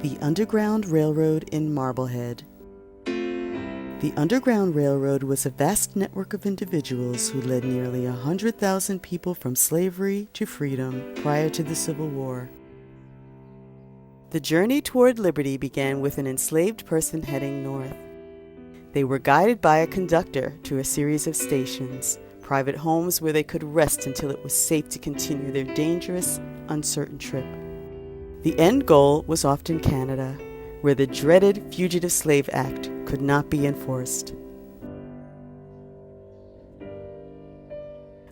The Underground Railroad in Marblehead. The Underground Railroad was a vast network of individuals who led nearly 100,000 people from slavery to freedom prior to the Civil War. The journey toward liberty began with an enslaved person heading north. They were guided by a conductor to a series of stations, private homes where they could rest until it was safe to continue their dangerous, uncertain trip. The end goal was often Canada, where the dreaded Fugitive Slave Act could not be enforced.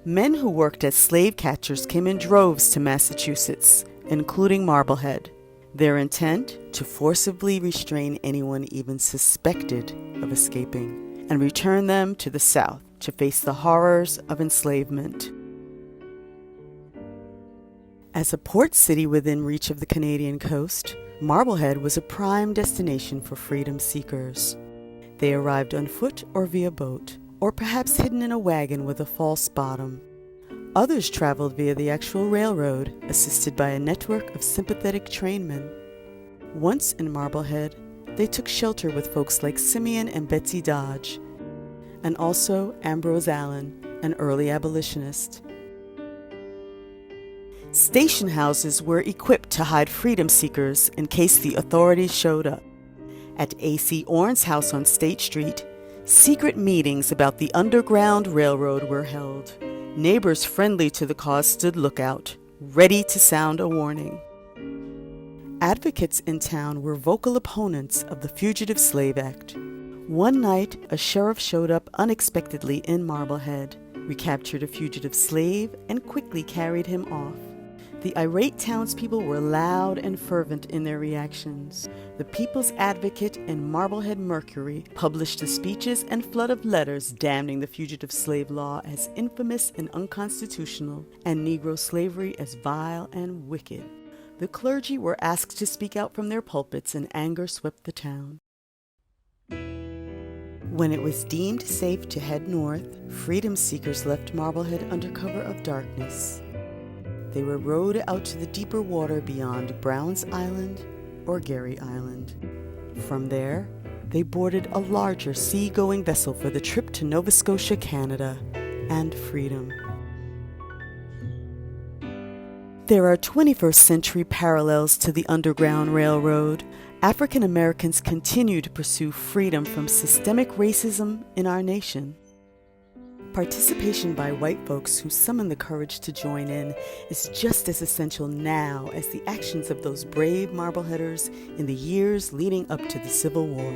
Men who worked as slave catchers came in droves to Massachusetts, including Marblehead. Their intent? To forcibly restrain anyone even suspected of escaping, and return them to the South to face the horrors of enslavement. As a port city within reach of the Canadian coast, Marblehead was a prime destination for freedom seekers. They arrived on foot or via boat, or perhaps hidden in a wagon with a false bottom. Others traveled via the actual railroad, assisted by a network of sympathetic trainmen. Once in Marblehead, they took shelter with folks like Simeon and Betsy Dodge, and also Ambrose Allen, an early abolitionist. Station houses were equipped to hide freedom seekers in case the authorities showed up. At A.C. Orn's house on State Street, secret meetings about the Underground Railroad were held. Neighbors friendly to the cause stood lookout, ready to sound a warning. Advocates in town were vocal opponents of the Fugitive Slave Act. One night, a sheriff showed up unexpectedly in Marblehead, recaptured a fugitive slave, and quickly carried him off. The irate townspeople were loud and fervent in their reactions. The People's Advocate and Marblehead Mercury published the speeches and flood of letters damning the fugitive slave law as infamous and unconstitutional, and Negro slavery as vile and wicked. The clergy were asked to speak out from their pulpits, and anger swept the town. When it was deemed safe to head north, freedom seekers left Marblehead under cover of darkness. They were rowed out to the deeper water beyond Browns Island or Gary Island. From there, they boarded a larger sea-going vessel for the trip to Nova Scotia, Canada, and freedom. There are 21st century parallels to the Underground Railroad. African Americans continue to pursue freedom from systemic racism in our nation. Participation by white folks who summon the courage to join in is just as essential now as the actions of those brave Marbleheaders in the years leading up to the Civil War.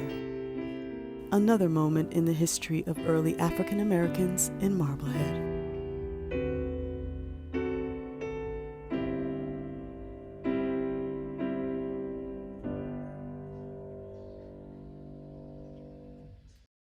Another moment in the history of early African Americans in Marblehead.